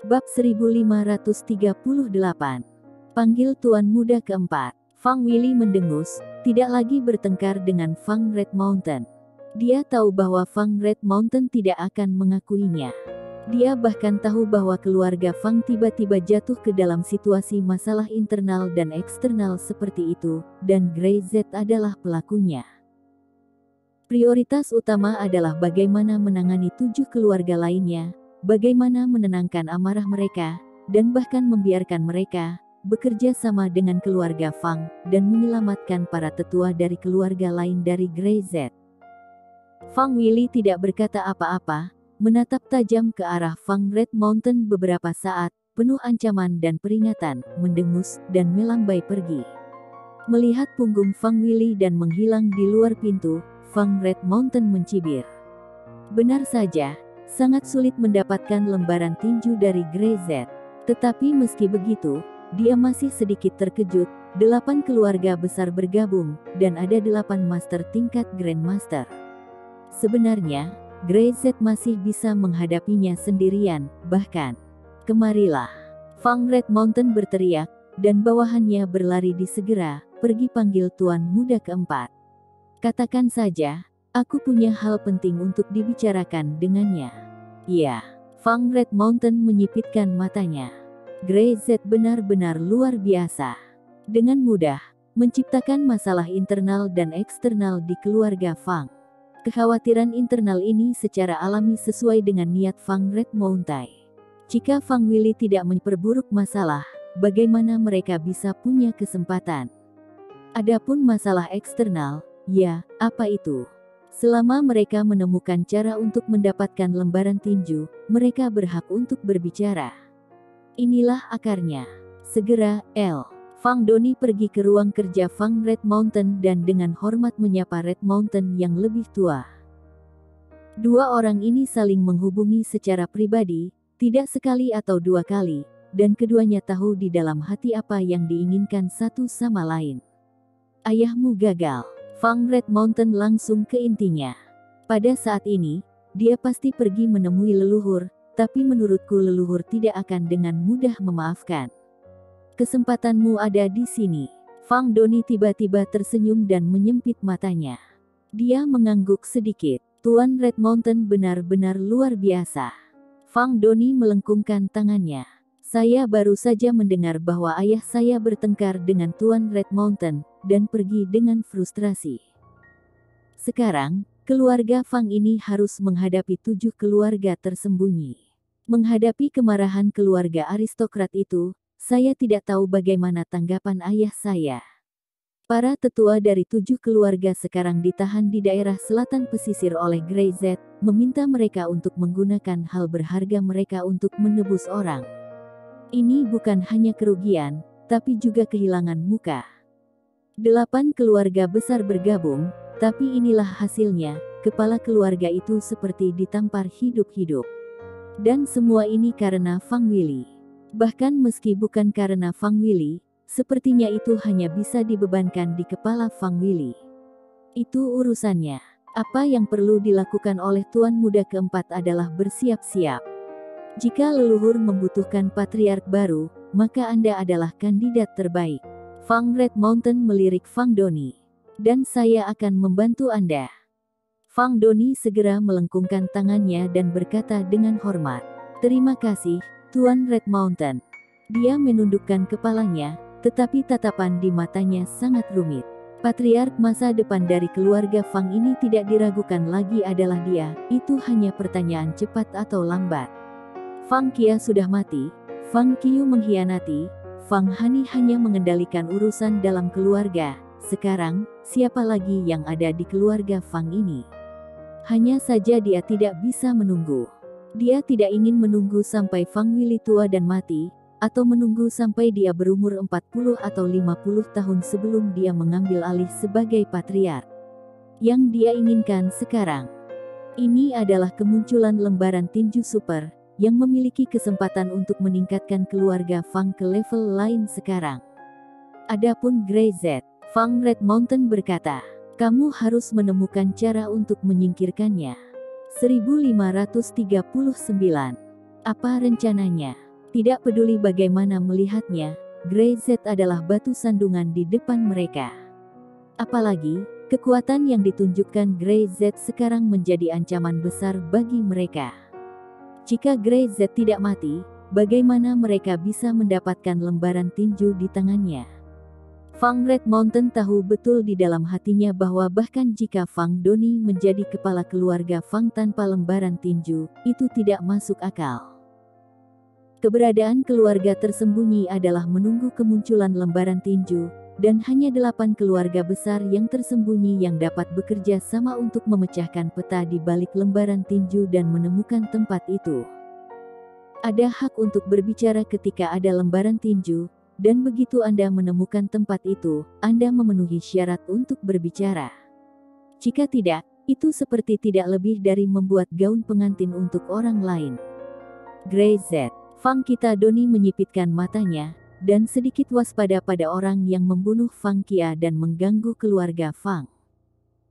Bab 1538. Panggil Tuan Muda keempat. Fang Willy mendengus, tidak lagi bertengkar dengan Fang Red Mountain. Dia tahu bahwa Fang Red Mountain tidak akan mengakuinya. Dia bahkan tahu bahwa keluarga Fang tiba-tiba jatuh ke dalam situasi masalah internal dan eksternal seperti itu, dan Grey Z adalah pelakunya. Prioritas utama adalah bagaimana menangani 7 keluarga lainnya, bagaimana menenangkan amarah mereka, dan bahkan membiarkan mereka bekerja sama dengan keluarga Fang, dan menyelamatkan para tetua dari keluarga lain dari Grey Z. Fang Willy tidak berkata apa-apa, menatap tajam ke arah Fang Red Mountain beberapa saat, penuh ancaman dan peringatan, mendengus, dan melambai pergi. Melihat punggung Fang Willy dan menghilang di luar pintu, Fang Red Mountain mencibir. Benar saja, sangat sulit mendapatkan lembaran tinju dari Grey Z. Tetapi meski begitu, dia masih sedikit terkejut, 8 keluarga besar bergabung, dan ada 8 master tingkat Grandmaster. Sebenarnya, Grey Z masih bisa menghadapinya sendirian, bahkan. Kemarilah. Fang Red Mountain berteriak, dan bawahannya berlari di segera, pergi panggil Tuan Muda keempat. Katakan saja, aku punya hal penting untuk dibicarakan dengannya. Iya. Fang Red Mountain menyipitkan matanya. Grey Z benar-benar luar biasa. Dengan mudah, menciptakan masalah internal dan eksternal di keluarga Fang. Kekhawatiran internal ini secara alami sesuai dengan niat Fang Red Mountain. Jika Fang Willy tidak memperburuk masalah, bagaimana mereka bisa punya kesempatan? Adapun masalah eksternal, ya, apa itu? Selama mereka menemukan cara untuk mendapatkan lembaran tinju, mereka berhak untuk berbicara. Inilah akarnya. Segera, Fang Doni pergi ke ruang kerja Fang Red Mountain dan dengan hormat menyapa Red Mountain yang lebih tua. Dua orang ini saling menghubungi secara pribadi, tidak sekali atau 2 kali, dan keduanya tahu di dalam hati apa yang diinginkan satu sama lain. Ayahmu gagal. Fang Red Mountain langsung ke intinya. Pada saat ini, dia pasti pergi menemui leluhur, tapi menurutku leluhur tidak akan dengan mudah memaafkan. Kesempatanmu ada di sini. Fang Doni tiba-tiba tersenyum dan menyempit matanya. Dia mengangguk sedikit. Tuan Red Mountain benar-benar luar biasa. Fang Doni melengkungkan tangannya. Saya baru saja mendengar bahwa ayah saya bertengkar dengan Tuan Red Mountain, dan pergi dengan frustrasi. Sekarang, keluarga Fang ini harus menghadapi 7 keluarga tersembunyi. Menghadapi kemarahan keluarga aristokrat itu, saya tidak tahu bagaimana tanggapan ayah saya. Para tetua dari 7 keluarga sekarang ditahan di daerah selatan pesisir oleh Grey Z, meminta mereka untuk menggunakan hal berharga mereka untuk menebus orang. Ini bukan hanya kerugian, tapi juga kehilangan muka. 8 keluarga besar bergabung, tapi inilah hasilnya, kepala keluarga itu seperti ditampar hidup-hidup. Dan semua ini karena Fang Willy. Bahkan meski bukan karena Fang Willy, sepertinya itu hanya bisa dibebankan di kepala Fang Willy. Itu urusannya. Apa yang perlu dilakukan oleh Tuan Muda keempat adalah bersiap-siap. Jika leluhur membutuhkan patriark baru, maka Anda adalah kandidat terbaik. Fang Red Mountain melirik Fang Doni. Dan saya akan membantu Anda. Fang Doni segera melengkungkan tangannya dan berkata dengan hormat. Terima kasih, Tuan Red Mountain. Dia menundukkan kepalanya, tetapi tatapan di matanya sangat rumit. Patriark masa depan dari keluarga Fang ini tidak diragukan lagi adalah dia, itu hanya pertanyaan cepat atau lambat. Fang Qia sudah mati, Fang Qiu mengkhianati, Fang Hani hanya mengendalikan urusan dalam keluarga. Sekarang, siapa lagi yang ada di keluarga Fang ini? Hanya saja dia tidak bisa menunggu. Dia tidak ingin menunggu sampai Fang Willy tua dan mati, atau menunggu sampai dia berumur 40 atau 50 tahun sebelum dia mengambil alih sebagai patriark. Yang dia inginkan sekarang, ini adalah kemunculan lembaran tinju super, yang memiliki kesempatan untuk meningkatkan keluarga Fang ke level lain sekarang. Adapun Grey Z, Fang Red Mountain berkata, kamu harus menemukan cara untuk menyingkirkannya. 1539. Apa rencananya? Tidak peduli bagaimana melihatnya, Grey Z adalah batu sandungan di depan mereka. Apalagi, kekuatan yang ditunjukkan Grey Z sekarang menjadi ancaman besar bagi mereka. Jika Grey Z tidak mati, bagaimana mereka bisa mendapatkan lembaran tinju di tangannya? Fang Red Mountain tahu betul di dalam hatinya bahwa bahkan jika Fang Doni menjadi kepala keluarga Fang tanpa lembaran tinju, itu tidak masuk akal. Keberadaan keluarga tersembunyi adalah menunggu kemunculan lembaran tinju, dan hanya 8 keluarga besar yang tersembunyi yang dapat bekerja sama untuk memecahkan peta di balik lembaran tinju dan menemukan tempat itu. Ada hak untuk berbicara ketika ada lembaran tinju, dan begitu Anda menemukan tempat itu, Anda memenuhi syarat untuk berbicara. Jika tidak, itu seperti tidak lebih dari membuat gaun pengantin untuk orang lain. Grey Z. Fang Kita Doni menyipitkan matanya, dan sedikit waspada pada orang yang membunuh Fang Kia dan mengganggu keluarga Fang.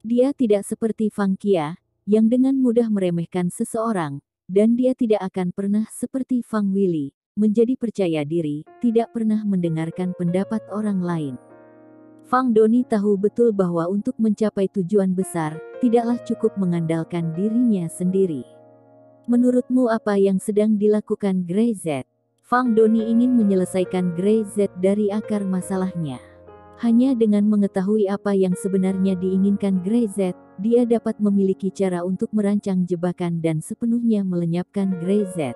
Dia tidak seperti Fang Kia, yang dengan mudah meremehkan seseorang, dan dia tidak akan pernah seperti Fang Willy, menjadi percaya diri, tidak pernah mendengarkan pendapat orang lain. Fang Doni tahu betul bahwa untuk mencapai tujuan besar, tidaklah cukup mengandalkan dirinya sendiri. Menurutmu apa yang sedang dilakukan Grey Z? Fang Doni ingin menyelesaikan Grey Z dari akar masalahnya. Hanya dengan mengetahui apa yang sebenarnya diinginkan Grey Z, dia dapat memiliki cara untuk merancang jebakan dan sepenuhnya melenyapkan Grey Z.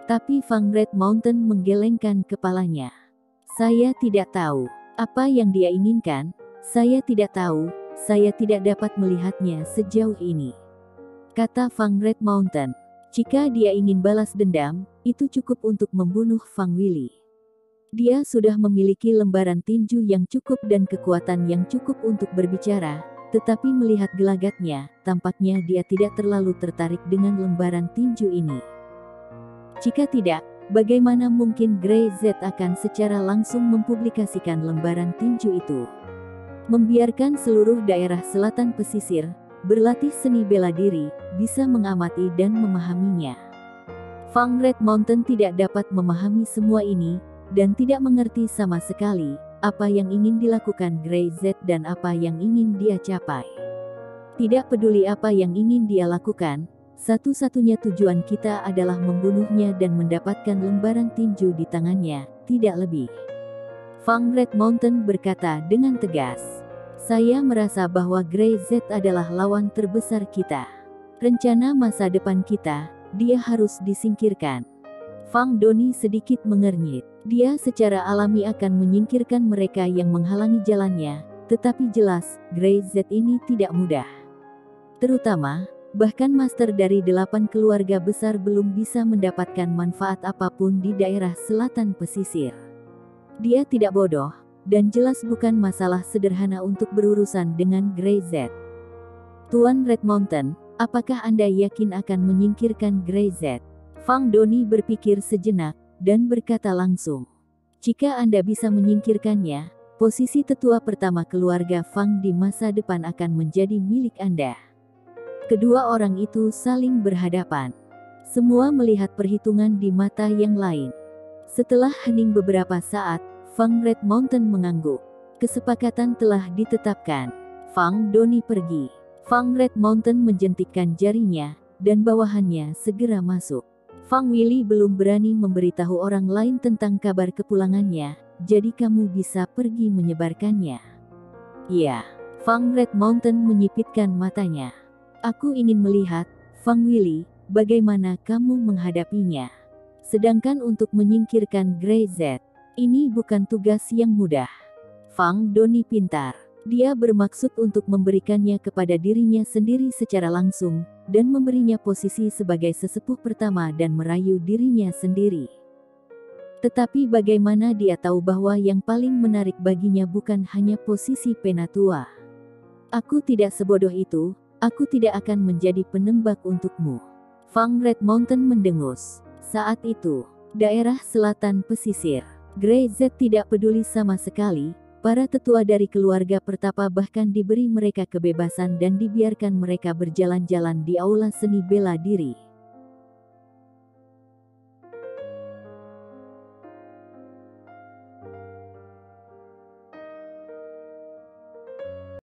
Tapi Fang Red Mountain menggelengkan kepalanya. Saya tidak tahu apa yang dia inginkan, saya tidak tahu, saya tidak dapat melihatnya sejauh ini. Kata Fang Red Mountain, jika dia ingin balas dendam, itu cukup untuk membunuh Fang Willy. Dia sudah memiliki lembaran tinju yang cukup dan kekuatan yang cukup untuk berbicara, tetapi melihat gelagatnya, tampaknya dia tidak terlalu tertarik dengan lembaran tinju ini. Jika tidak, bagaimana mungkin Grey Z akan secara langsung mempublikasikan lembaran tinju itu? Membiarkan seluruh daerah selatan pesisir, berlatih seni bela diri, bisa mengamati dan memahaminya. Fang Red Mountain tidak dapat memahami semua ini, dan tidak mengerti sama sekali, apa yang ingin dilakukan Grey Z dan apa yang ingin dia capai. Tidak peduli apa yang ingin dia lakukan, satu-satunya tujuan kita adalah membunuhnya dan mendapatkan lembaran tinju di tangannya, tidak lebih. Fang Red Mountain berkata dengan tegas. Saya merasa bahwa Grey Z adalah lawan terbesar kita. Rencana masa depan kita, dia harus disingkirkan. Fang Doni sedikit mengernyit. Dia secara alami akan menyingkirkan mereka yang menghalangi jalannya, tetapi jelas, Grey Z ini tidak mudah. Terutama, bahkan master dari 8 keluarga besar belum bisa mendapatkan manfaat apapun di daerah selatan pesisir. Dia tidak bodoh, dan jelas bukan masalah sederhana untuk berurusan dengan Grey Z. Tuan Red Mountain, apakah Anda yakin akan menyingkirkan Grey Z? Fang Doni berpikir sejenak, dan berkata langsung. Jika Anda bisa menyingkirkannya, posisi tetua pertama keluarga Fang di masa depan akan menjadi milik Anda. Kedua orang itu saling berhadapan. Semua melihat perhitungan di mata yang lain. Setelah hening beberapa saat, Fang Red Mountain mengangguk. Kesepakatan telah ditetapkan. Fang Doni pergi. Fang Red Mountain menjentikkan jarinya, dan bawahannya segera masuk. Fang Willy belum berani memberitahu orang lain tentang kabar kepulangannya, jadi kamu bisa pergi menyebarkannya. Ya, Fang Red Mountain menyipitkan matanya. Aku ingin melihat, Fang Willy, bagaimana kamu menghadapinya. Sedangkan untuk menyingkirkan Grey Z, ini bukan tugas yang mudah. Fang Doni pintar. Dia bermaksud untuk memberikannya kepada dirinya sendiri secara langsung, dan memberinya posisi sebagai sesepuh pertama dan merayu dirinya sendiri. Tetapi bagaimana dia tahu bahwa yang paling menarik baginya bukan hanya posisi penatua? Aku tidak sebodoh itu. Aku tidak akan menjadi penembak untukmu. Fang Red Mountain mendengus. Saat itu, daerah selatan pesisir. Grey Z tidak peduli sama sekali. Para tetua dari keluarga pertapa bahkan diberi mereka kebebasan dan dibiarkan mereka berjalan-jalan di aula seni bela diri.